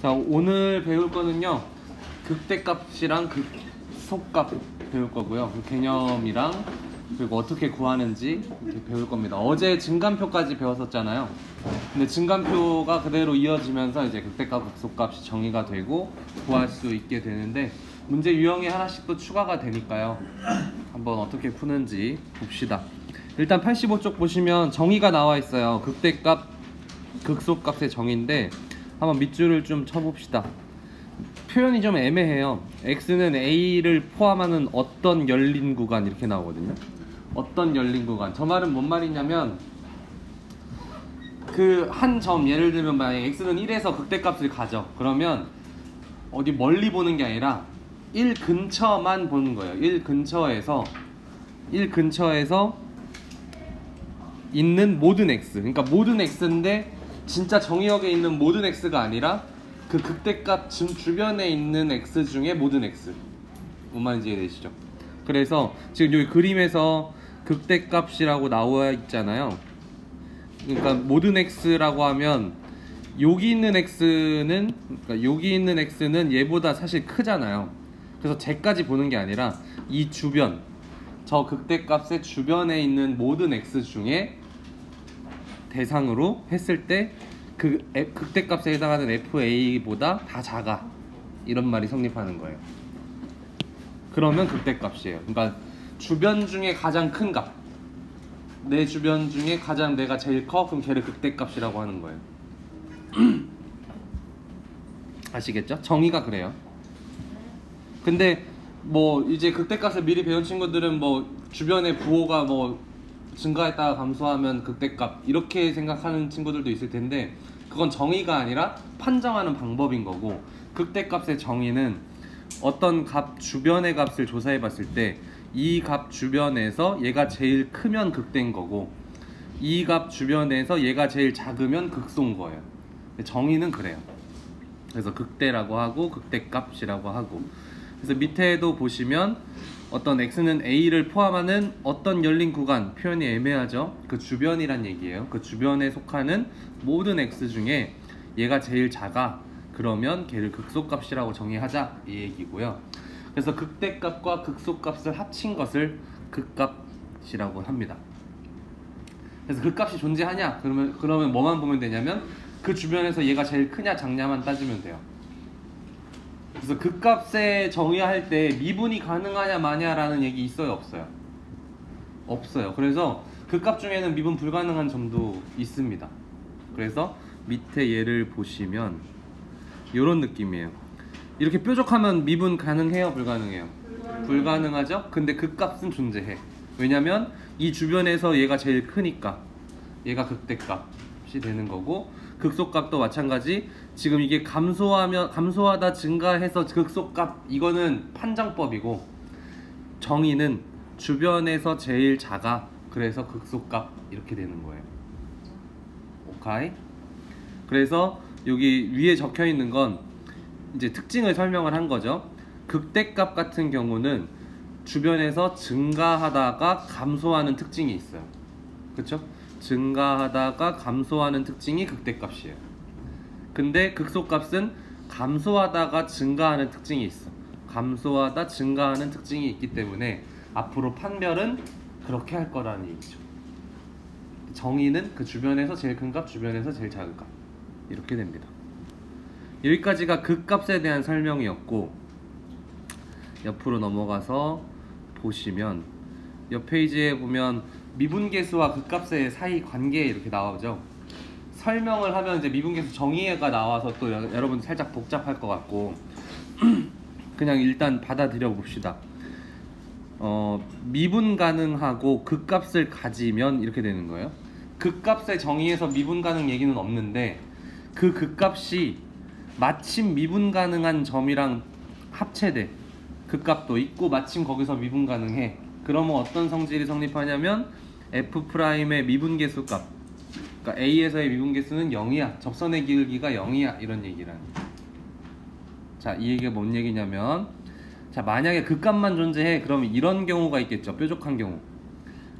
자, 오늘 배울 거는요, 극대값이랑 극소값 배울 거고요. 그 개념이랑 그리고 어떻게 구하는지 이렇게 배울 겁니다. 어제 증간표까지 배웠었잖아요. 근데 증간표가 그대로 이어지면서 이제 극대값, 극소값이 정의가 되고 구할 수 있게 되는데, 문제 유형이 하나씩 또 추가가 되니까요. 한번 어떻게 푸는지 봅시다. 일단 85쪽 보시면 정의가 나와 있어요. 극대값, 극소값의 정의인데 한번 밑줄을 좀 쳐봅시다. 표현이 좀 애매해요. x는 a를 포함하는 어떤 열린 구간 이렇게 나오거든요. 어떤 열린 구간. 저 말은 뭔 말이냐면, 그 한 점, 예를 들면 만약에 x는 1에서 극대값을 가져. 그러면 어디 멀리 보는 게 아니라 1 근처만 보는 거예요. 1 근처에서 있는 모든 x. 그러니까 모든 x인데 진짜 정의역에 있는 모든 x가 아니라 그 극대값 주변에 있는 x 중에 모든 x. 뭔 말인지 이해되시죠? 그래서 지금 여기 그림에서 극대값이라고 나와 있잖아요. 그러니까 모든 x라고 하면 여기 있는 x는, 그러니까 여기 있는 x는 얘보다 사실 크잖아요. 그래서 쟤까지 보는 게 아니라 이 주변, 저 극대값의 주변에 있는 모든 x 중에 대상으로 했을 때 그 극대값에 해당하는 fa보다 다 작아, 이런 말이 성립하는 거예요. 그러면 극대값이에요. 그러니까 주변 중에 가장 큰 값, 내 주변 중에 가장 내가 제일 커, 그럼 걔를 극대값이라고 하는 거예요. 아시겠죠? 정의가 그래요. 근데 뭐 이제 극대값을 미리 배운 친구들은 뭐 주변의 부호가 뭐 증가했다가 감소하면 극대값 이렇게 생각하는 친구들도 있을 텐데, 그건 정의가 아니라 판정하는 방법인 거고, 극대값의 정의는 어떤 값 주변의 값을 조사해 봤을 때 이 값 주변에서 얘가 제일 크면 극대인 거고, 이 값 주변에서 얘가 제일 작으면 극소인 거예요. 정의는 그래요. 그래서 극대라고 하고 극대값이라고 하고. 그래서 밑에도 보시면 어떤 x는 a를 포함하는 어떤 열린 구간, 표현이 애매하죠. 그 주변이란 얘기예요. 그 주변에 속하는 모든 x 중에 얘가 제일 작아, 그러면 걔를 극소값이라고 정의하자, 이 얘기고요. 그래서 극대값과 극소값을 합친 것을 극값이라고 합니다. 그래서 극값이 존재하냐? 그러면 뭐만 보면 되냐면 그 주변에서 얘가 제일 크냐 작냐만 따지면 돼요. 그래서 극값에 정의할 때 미분이 가능하냐 마냐라는 얘기 있어요, 없어요? 없어요. 그래서 극값 중에는 미분 불가능한 점도 있습니다. 그래서 밑에 예를 보시면 이런 느낌이에요. 이렇게 뾰족하면 미분 가능해요, 불가능해요? 불가능하죠? 근데 극값은 존재해. 왜냐면 이 주변에서 얘가 제일 크니까 얘가 극대값이 되는 거고, 극소값도 마찬가지. 지금 이게 감소하다 증가해서 극소값, 이거는 판정법이고, 정의는 주변에서 제일 작아, 그래서 극소값, 이렇게 되는 거예요. 오케이? 그래서 여기 위에 적혀 있는 건 이제 특징을 설명을 한 거죠. 극대값 같은 경우는 주변에서 증가하다가 감소하는 특징이 있어요. 그쵸? 증가하다가 감소하는 특징이 극대값이에요. 근데 극소값은 감소하다가 증가하는 특징이 있어. 감소하다 증가하는 특징이 있기 때문에 앞으로 판별은 그렇게 할 거라는 얘기죠. 정의는 그 주변에서 제일 큰 값, 주변에서 제일 작은 값, 이렇게 됩니다. 여기까지가 극값에 대한 설명이었고, 옆으로 넘어가서 보시면 옆 페이지에 보면 미분계수와 극값의 사이 관계 이렇게 나오죠. 설명을 하면 이제 미분계수 정의가 나와서 또 여러분 살짝 복잡할 것 같고 그냥 일단 받아들여 봅시다. 미분 가능하고 극값을 가지면 이렇게 되는 거예요. 극값의 정의에서 미분 가능 얘기는 없는데, 그 극값이 마침 미분 가능한 점이랑 합체돼. 극값도 있고 마침 거기서 미분 가능해. 그러면 어떤 성질이 성립하냐면 f'의 미분계수 값, 그러니까 a에서의 미분계수는 0이야, 접선의 기울기가 0이야, 이런 얘기라는. 자, 이 얘기가 뭔 얘기냐면, 자, 만약에 극값만 존재해, 그러면 이런 경우가 있겠죠. 뾰족한 경우.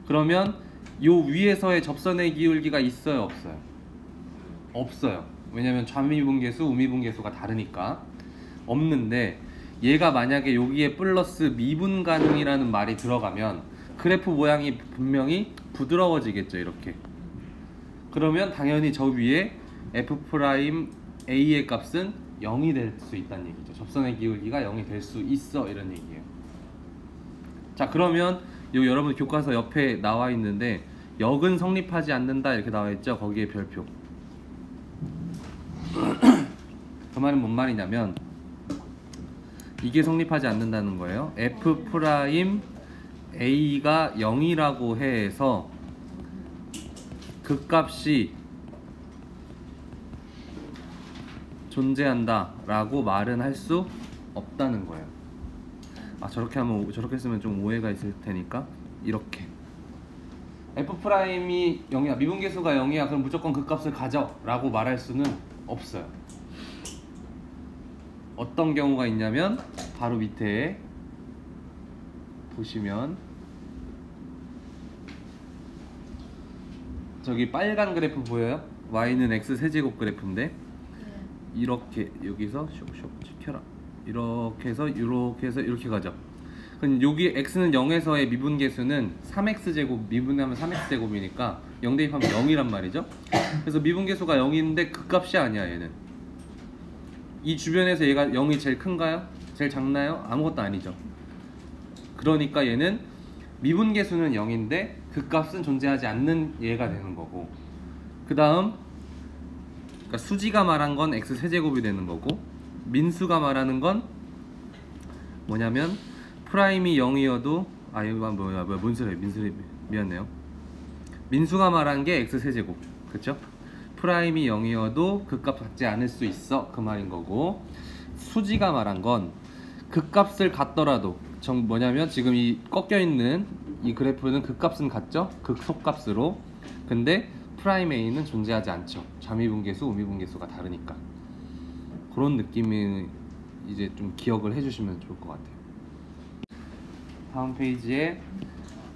그러면 요 위에서의 접선의 기울기가 있어요, 없어요? 없어요. 왜냐면 좌미분계수, 우미분계수가 다르니까 없는데, 얘가 만약에 여기에 플러스 미분 가능이라는 말이 들어가면 그래프 모양이 분명히 부드러워지겠죠. 이렇게. 그러면 당연히 저 위에 F'A의 값은 0이 될 수 있다는 얘기죠. 접선의 기울기가 0이 될 수 있어, 이런 얘기예요. 자, 그러면 요 여러분 교과서 옆에 나와 있는데 역은 성립하지 않는다 이렇게 나와 있죠. 거기에 별표. 그 말은 뭔 말이냐면 이게 성립하지 않는다는 거예요. F'A가 0이라고 해서 그 값이 존재한다 라고 말은 할 수 없다는 거예요. 아, 저렇게 쓰면 좀 오해가 있을 테니까 이렇게 F'이 0이야, 미분계수가 0이야, 그럼 무조건 그 값을 가져 라고 말할 수는 없어요. 어떤 경우가 있냐면 바로 밑에 보시면 저기 빨간 그래프 보여요? y는 x 세제곱 그래프인데 이렇게 여기서 쇽쇽 지켜라 이렇게 해서 이렇게 가죠. 그럼 여기 x는 0에서의 미분계수는 3x제곱, 미분하면 3x제곱이니까 0 대입하면 0이란 말이죠. 그래서 미분계수가 0인데 그 값이 아니야. 얘는 이 주변에서 얘가 0이 제일 큰가요? 제일 작나요? 아무것도 아니죠. 그러니까 얘는 미분계수는 0인데 그 값은 존재하지 않는 얘가 되는 거고, 그 다음 그러니까 수지가 말한 건 x 세제곱이 되는 거고, 민수가 말하는 건 뭐냐면 프라임이 0이어도 이거 뭐야 뭔 소리야, 민수리 미안해요. 민수가 말한 게 x 세제곱, 그쵸? 프라임이 0이어도 그 값 갖지 않을 수 있어, 그 말인 거고, 수지가 말한 건 그 값을 갖더라도 뭐냐면 지금 이 꺾여 있는 이 그래프는 그 값은 같죠? 극소값으로. 근데 프라임 A는 존재하지 않죠. 좌미분계수, 우미분계수가 다르니까. 그런 느낌이 이제 좀 기억을 해주시면 좋을 것 같아요. 다음 페이지에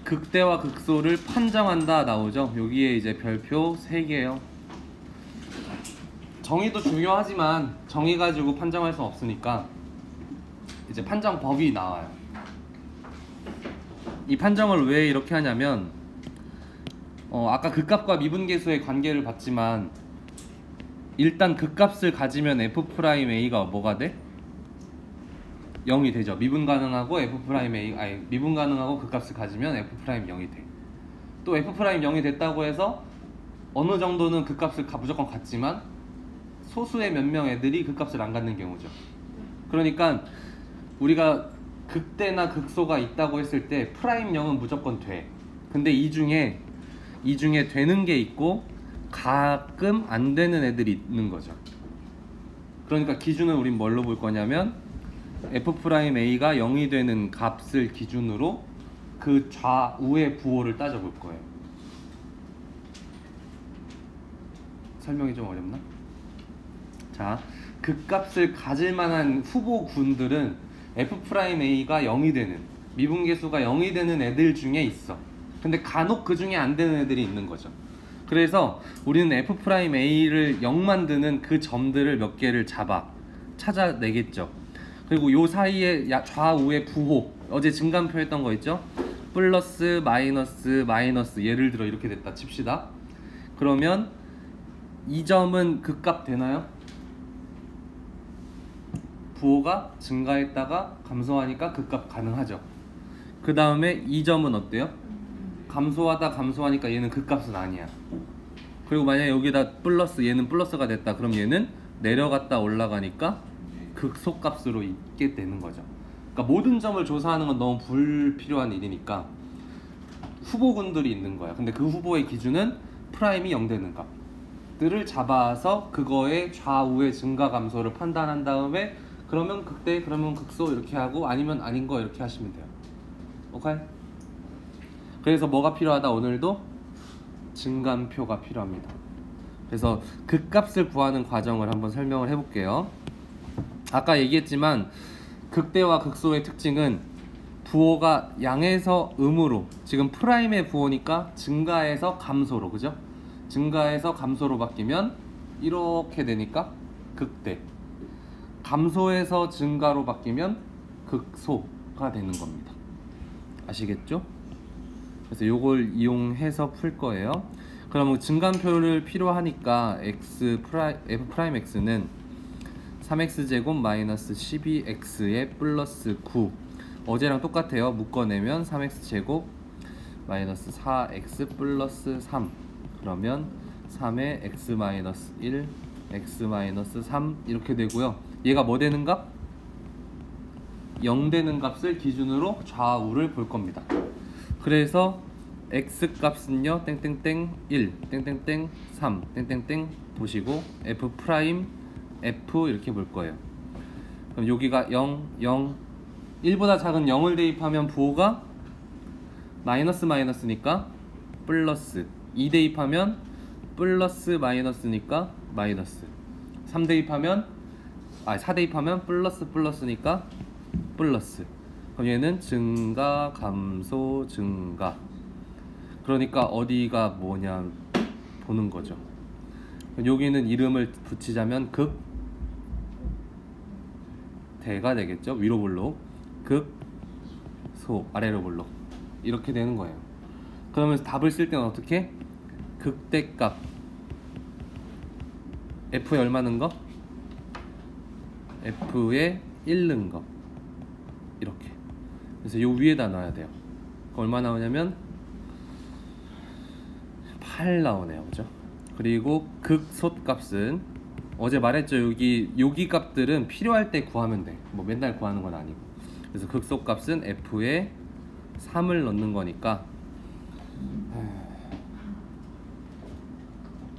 극대와 극소를 판정한다 나오죠. 여기에 이제 별표 3개요. 정의도 중요하지만 정의 가지고 판정할 수 없으니까 이제 판정법이 나와요. 이 판정을 왜 이렇게 하냐면 아까 극값과 미분계수의 관계를 봤지만 일단 극값을 가지면 F'A가 뭐가 돼? 0이 되죠. 미분 가능하고 미분 가능하고 극값을 가지면 F' 0이 돼. 또 F' 0이 됐다고 해서 어느 정도는 극값을 무조건 갖지만 소수의 몇 명 애들이 극값을 안 갖는 경우죠. 그러니까 우리가 극대나 극소가 있다고 했을 때 프라임 0은 무조건 돼. 근데 이 중에 되는 게 있고 가끔 안 되는 애들이 있는 거죠. 그러니까 기준은 우린 뭘로 볼 거냐면 F'A가 0이 되는 값을 기준으로 그 좌우의 부호를 따져볼 거예요. 설명이 좀 어렵나? 자, 그 값을 가질 만한 후보군들은 F'A가 0이 되는, 미분계수가 0이 되는 애들 중에 있어. 근데 간혹 그 중에 안 되는 애들이 있는 거죠. 그래서 우리는 F'A를 0 만드는 그 점들을 몇 개를 찾아내겠죠. 그리고 요 사이에 좌우의 부호, 어제 증간표 했던 거 있죠? 플러스, 마이너스, 예를 들어 이렇게 됐다 칩시다. 그러면 이 점은 그 값 되나요? 부호가 증가했다가 감소하니까 그 값 가능하죠. 그 다음에 이 점은 어때요? 감소하니까 얘는 그 값은 아니야. 그리고 만약에 여기다 얘는 플러스가 됐다. 그럼 얘는 내려갔다 올라가니까 극소값으로 있게 되는 거죠. 그러니까 모든 점을 조사하는 건 너무 불필요한 일이니까 후보군들이 있는 거야. 근데 그 후보의 기준은 프라임이 0 되는 값들을 잡아서 그거의 좌우의 증가 감소를 판단한 다음에 그러면 극대, 그러면 극소 이렇게 하고 아니면 아닌 거 이렇게 하시면 돼요. 오케이? 그래서 뭐가 필요하다? 오늘도 증간표가 필요합니다. 그래서 그 값을 구하는 과정을 한번 설명을 해볼게요. 아까 얘기했지만 극대와 극소의 특징은 부호가 양에서 음으로, 지금 프라임의 부호니까 증가해서 감소로, 그죠? 증가해서 감소로 바뀌면 이렇게 되니까 극대. 감소해서 증가로 바뀌면 극소가 되는 겁니다. 아시겠죠? 그래서 요걸 이용해서 풀 거예요. 그러면 증간표를 필요하니까 f'x는 3x제곱 마이너스 12x에 플러스 9. 어제랑 똑같아요. 묶어내면 3x제곱 마이너스 4x 플러스 3. 그러면 3에 x 마이너스 1, x 마이너스 3 이렇게 되고요. 얘가 뭐 되는 값? 0 되는 값을 기준으로 좌우를 볼 겁니다. 그래서 x 값은요 땡땡땡 1, 땡땡땡 3, 땡땡땡 보시고 f 프라임 f 이렇게 볼 거예요. 그럼 여기가 0, 0, 1보다 작은 0을 대입하면 부호가 마이너스 마이너스니까 플러스, 2 대입하면 플러스 마이너스니까 마이너스, 3 대입하면 4 대입하면 플러스 플러스니까 플러스. 그럼 얘는 증가 감소 증가. 그러니까 어디가 뭐냐 보는 거죠. 여기는 이름을 붙이자면 극대가 되겠죠. 위로 볼록, 극소 아래로 볼록 이렇게 되는 거예요. 그러면 답을 쓸 때는 어떻게? 극대값 f에 얼마 넣은 거? f에 1 넣은 거 이렇게. 그래서 요 위에다 넣어야 돼요. 얼마 나오냐면 8 나오네요. 그죠? 그리고 극소값은 어제 말했죠. 여기 값들은 필요할 때 구하면 돼. 뭐 맨날 구하는 건 아니고. 그래서 극소값은 f에 3을 넣는 거니까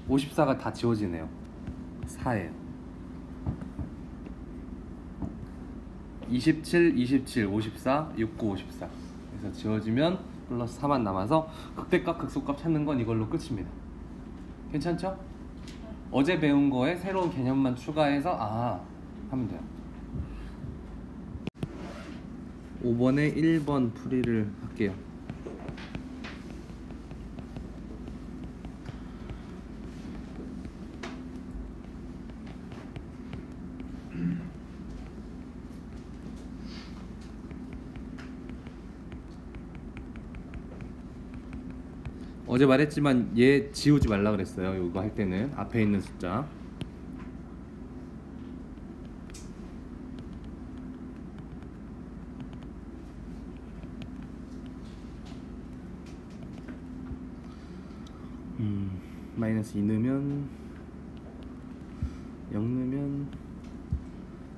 54가 다 지워지네요. 4예요. 27, 27, 54, 69, 54. 그래서 지워지면 플러스 4만 남아서 극대값, 극소값 찾는 건 이걸로 끝입니다. 괜찮죠? 어제 배운 거에 새로운 개념만 추가해서 하면 돼요. 5번에 1번 풀이를 할게요. 어제 말했지만 얘 지우지 말라 그랬어요. 이거 할 때는 앞에 있는 숫자. 마이너스 2 넣으면 0 넣으면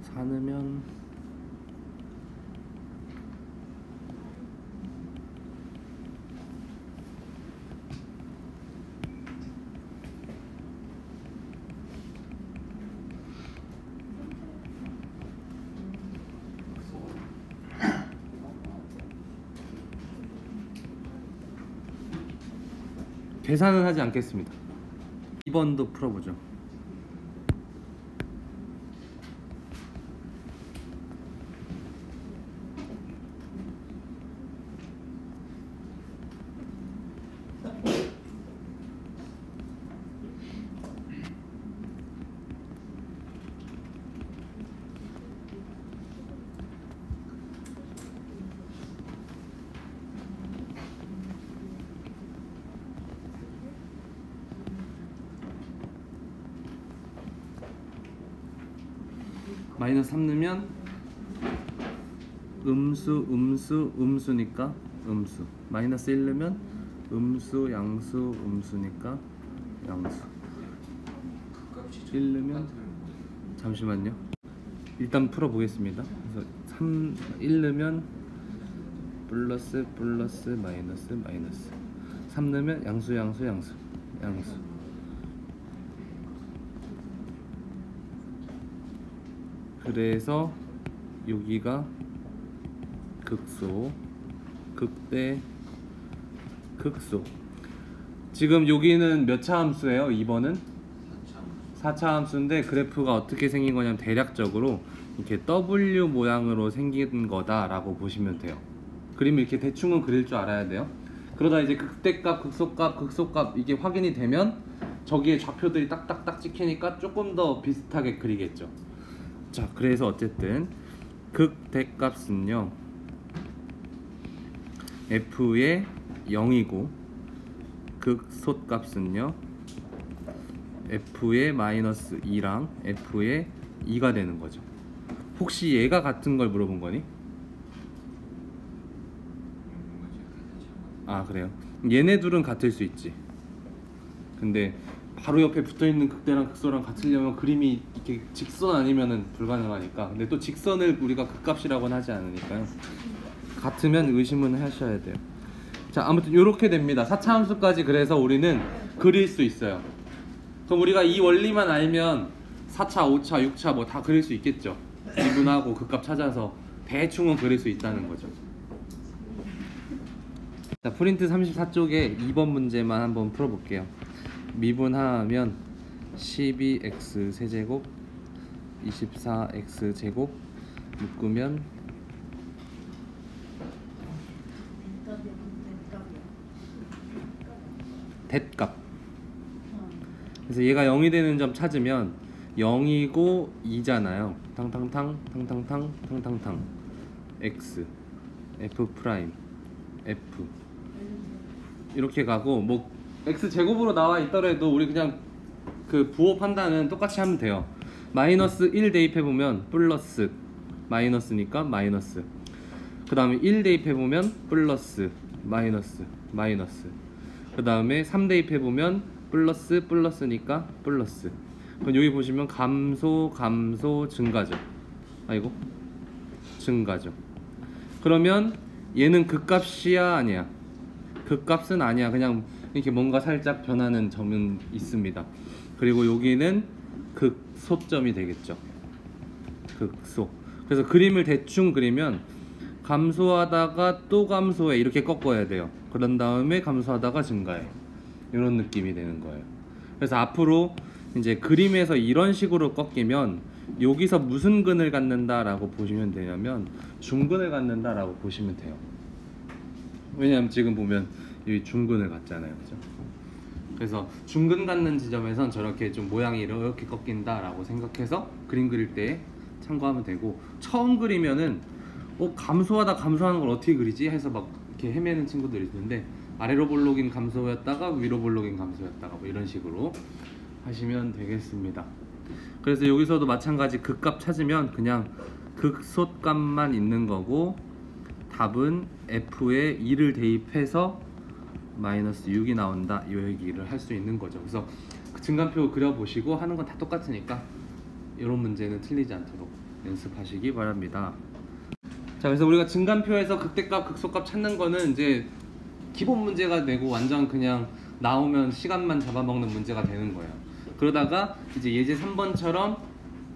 4 넣으면 계산은 하지 않겠습니다. 2번도 풀어보죠. 마이너스 3 넣으면 음수니까 음수. 마이너스 1 넣으면 음수니까 양수. 1 넣으면 잠시만요. 일단 풀어보겠습니다. 그래서 1 넣으면 플러스 마이너스 3 넣으면 양수. 그래서 여기가 극소, 극대, 극소. 지금 여기는 몇 차 함수예요? 2번은? 4차 함수인데 그래프가 어떻게 생긴 거냐면 대략적으로 이렇게 W 모양으로 생긴 거다라고 보시면 돼요. 그림을 이렇게 대충은 그릴 줄 알아야 돼요. 그러다 이제 극대값, 극소값 이게 확인이 되면 저기에 좌표들이 딱딱딱 찍히니까 조금 더 비슷하게 그리겠죠. 자, 그래서 어쨌든 극대값은요 f의 0이고 극소값은요 f의 마이너스 2랑 f의 2가 되는 거죠. 혹시 얘가 같은 걸 물어본 거니? 아, 그래요? 얘네 둘은 같을 수 있지. 근데 바로 옆에 붙어있는 극대랑 극소랑 같으려면 그림이 이렇게 직선 아니면은 불가능하니까. 근데 또 직선을 우리가 극값이라고는 하지 않으니까요. 같으면 의심은 하셔야 돼요. 자, 아무튼 이렇게 됩니다. 4차 함수까지. 그래서 우리는 그릴 수 있어요. 그럼 우리가 이 원리만 알면 4차, 5차, 6차 뭐 다 그릴 수 있겠죠. 미분하고 극값 찾아서 대충은 그릴 수 있다는 거죠. 자, 프린트 34쪽에 2번 문제만 한번 풀어볼게요. 미분하면 12x 세제곱 24x 제곱 묶으면 대값. 그래서 얘가 0이 되는 점 찾으면 0이고 2잖아요. 탕탕탕 탕탕탕 탕탕탕 x f 프라임 f 이렇게 가고, 뭐 x 제곱으로 나와 있더라도 우리 그냥 그 부호 판단은 똑같이 하면 돼요. 마이너스 1 대입해보면 플러스, 마이너스니까 마이너스. 그 다음에 1 대입해보면 플러스, 마이너스, 마이너스. 그 다음에 3 대입해보면 플러스, 플러스니까 플러스. 그럼 여기 보시면 감소, 감소, 증가죠. 아이고, 증가죠. 그러면 얘는 극값이야, 아니야? 극값은 아니야. 그냥 이렇게 뭔가 살짝 변하는 점은 있습니다. 그리고 여기는 극소점이 되겠죠. 극소. 그래서 그림을 대충 그리면 감소하다가 또 감소해, 이렇게 꺾어야 돼요. 그런 다음에 감소하다가 증가해, 이런 느낌이 되는 거예요. 그래서 앞으로 이제 그림에서 이런 식으로 꺾이면 여기서 무슨 근을 갖는다 라고 보시면 되냐면 중근을 갖는다 라고 보시면 돼요. 왜냐면 지금 보면 여기 중근을 갖잖아요, 그죠? 그래서 중근 갖는 지점에선 저렇게 좀 모양이 이렇게 꺾인다 라고 생각해서 그림 그릴 때 참고하면 되고, 처음 그리면은 감소하다 감소하는 걸 어떻게 그리지? 해서 막 이렇게 헤매는 친구들이 있는데, 아래로 볼록인 감소였다가 위로 볼록인 감소였다가 뭐 이런 식으로 하시면 되겠습니다. 그래서 여기서도 마찬가지 극값 찾으면 그냥 극소값만 있는 거고, 답은 f에 2를 대입해서 마이너스 6이 나온다, 이 얘기를 할 수 있는 거죠. 그래서 그 증간표 그려보시고 하는 건 다 똑같으니까 이런 문제는 틀리지 않도록 연습하시기 바랍니다. 자, 그래서 우리가 증간표에서 극대값, 극소값 찾는 거는 이제 기본 문제가 되고 완전 그냥 나오면 시간만 잡아먹는 문제가 되는 거예요. 그러다가 이제 예제 3번처럼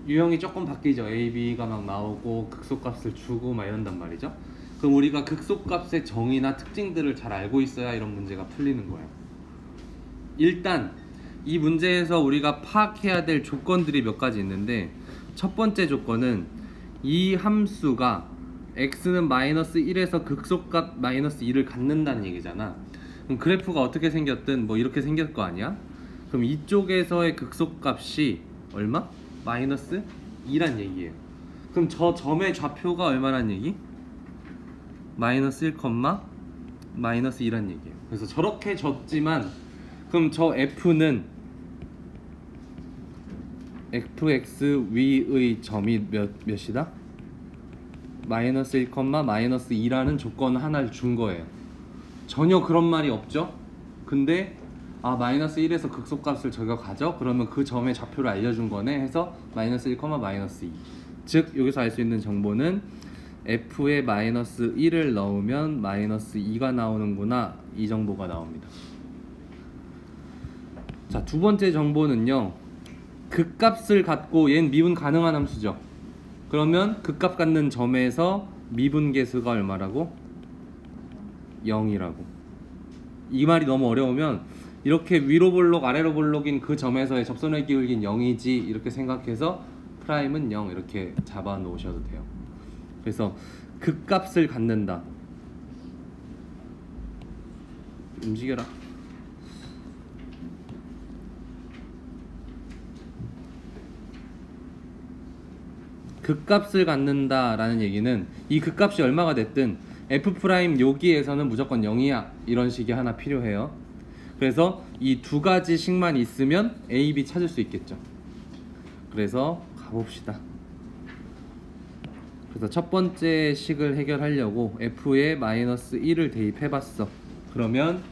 유형이 조금 바뀌죠. A, B가 막 나오고 극소값을 주고 막 이런단 말이죠. 그럼 우리가 극소값의 정의나 특징들을 잘 알고 있어야 이런 문제가 풀리는 거예요. 일단 이 문제에서 우리가 파악해야 될 조건들이 몇 가지 있는데, 첫 번째 조건은 이 함수가 x는 마이너스 1에서 극소값 마이너스 2를 갖는다는 얘기잖아. 그럼 그래프가 어떻게 생겼든 뭐 이렇게 생길 거 아니야? 그럼 이쪽에서의 극소값이 얼마? 마이너스 2란 얘기예요. 그럼 저 점의 좌표가 얼마란 얘기? 마이너스 1, 마이너스 2란 얘기예요. 그래서 저렇게 졌지만, 그럼 저 f는 fx 위의 점이 몇이다? 마이너스 1, 마이너스 2라는 조건 하나를 준 거예요. 전혀 그런 말이 없죠? 근데 마이너스 1에서 극소값을 저희가 가져? 그러면 그 점의 좌표를 알려준 거네 해서 마이너스 1, 마이너스 2. 즉 여기서 알 수 있는 정보는 f에 마이너스 1을 넣으면 마이너스 2가 나오는구나, 이 정보가 나옵니다. 자, 두 번째 정보는요, 극값을 갖고 얘는 미분 가능한 함수죠. 그러면 극값 갖는 점에서 미분계수가 얼마라고? 0이라고. 이 말이 너무 어려우면 이렇게 위로 볼록 아래로 볼록인 그 점에서의 접선의 기울기는 0이지 이렇게 생각해서 프라임은 0 이렇게 잡아 놓으셔도 돼요. 그래서 극값을 갖는다. 움직여라. 극값을 갖는다라는 얘기는 이 극값이 얼마가 됐든 f 프라임 여기에서는 무조건 0이야 이런 식이 하나 필요해요. 그래서 이 두 가지 식만 있으면 a, b 찾을 수 있겠죠. 그래서 가봅시다. 그래서 첫 번째 식을 해결하려고 f에 마이너스 1을 대입해봤어. 그러면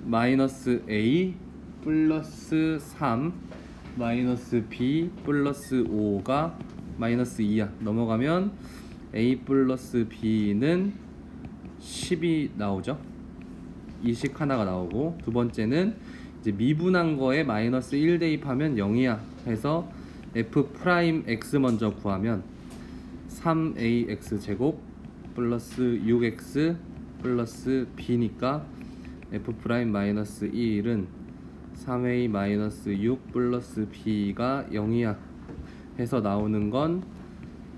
마이너스 a 플러스 3 마이너스 b 플러스 5가 마이너스 2야. 넘어가면 a 플러스 b는 10이 나오죠. 이 식 하나가 나오고, 두 번째는 이제 미분한 거에 마이너스 1 대입하면 0이야 해서 f 프라임 x 먼저 구하면 3ax 제곱 플러스 6x 플러스 b니까 f 프라임 마이너스 1은 3a 마이너스 6 플러스 b가 0이야 해서 나오는 건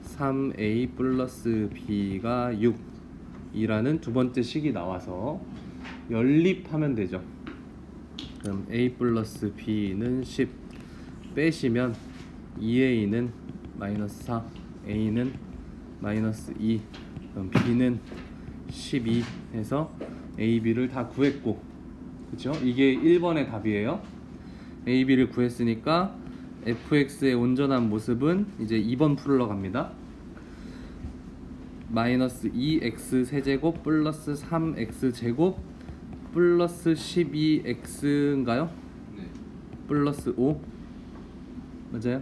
3a 플러스 b가 6이라는 두 번째 식이 나와서 연립하면 되죠. 그럼 a 플러스 b는 10 빼시면 2a는 마이너스 4 a는 마이너스 2 그럼 b는 12 해서 a, b를 다 구했고, 그쵸? 이게 1번의 답이에요. a, b를 구했으니까 fx의 온전한 모습은 이제 2번 풀러 갑니다. 마이너스 2x 세제곱 플러스 3x 제곱 플러스 12x인가요? 네. 플러스 5 맞아요?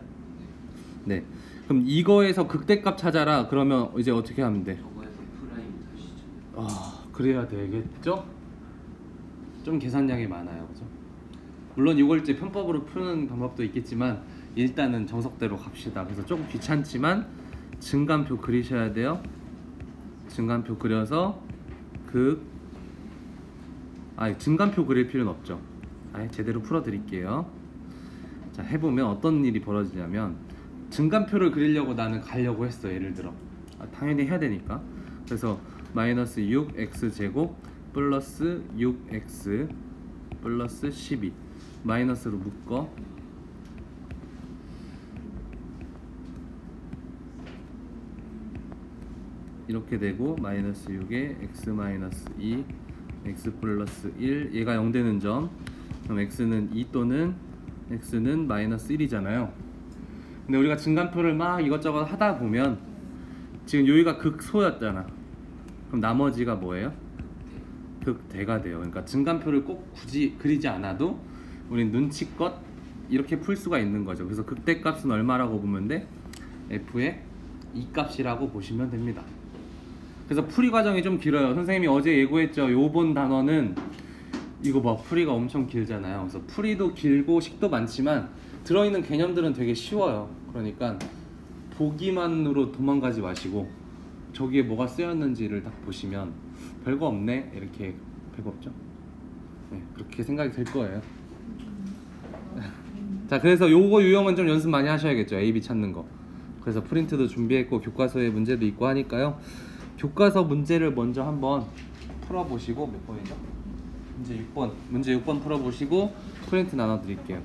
네. 그럼 이거에서 극대값 찾아라. 그러면 이제 어떻게 하면 돼? 저거에서 프라임 다시죠. 그래야 되겠죠? 좀 계산량이 많아요, 그죠? 물론 이걸 이제 편법으로 푸는 방법도 있겠지만 일단은 정석대로 갑시다. 그래서 조금 귀찮지만 증간표 그리셔야 돼요. 증간표 그려서 증간표 그릴 필요는 없죠. 아예 제대로 풀어드릴게요. 자, 해보면 어떤 일이 벌어지냐면, 증간표를 그리려고 나는 가려고 했어. 예를 들어 당연히 해야 되니까. 그래서 마이너스 6x 제곱 플러스 6x 플러스 12 마이너스로 묶어 이렇게 되고, 마이너스 6에 x 마이너스 2 x 플러스 1 얘가 0 되는 점. 그럼 x는 2 또는 x는 마이너스 1이잖아요. 근데 우리가 증간표를 막 이것저것 하다 보면 지금 여기가 극소였잖아. 그럼 나머지가 뭐예요? 극대가 돼요. 그러니까 증간표를 꼭 굳이 그리지 않아도 우린 눈치껏 이렇게 풀 수가 있는 거죠. 그래서 극대값은 얼마라고 보면 돼? f의 2값이라고 보시면 됩니다. 그래서 풀이 과정이 좀 길어요. 선생님이 어제 예고했죠. 요번 단원은 이거 봐, 풀이가 엄청 길잖아요. 그래서 풀이도 길고 식도 많지만 들어있는 개념들은 되게 쉬워요. 그러니까 보기만으로 도망가지 마시고 저기에 뭐가 쓰였는지를 딱 보시면 별거 없네, 이렇게 별거 없죠? 네, 그렇게 생각이 될 거예요. 자, 그래서 요거 유형은 좀 연습 많이 하셔야겠죠. A, B 찾는 거. 그래서 프린트도 준비했고 교과서에 문제도 있고 하니까요. 교과서 문제를 먼저 한번 풀어보시고, 몇 번이죠? 문제 6번 풀어보시고 프린트 나눠드릴게요.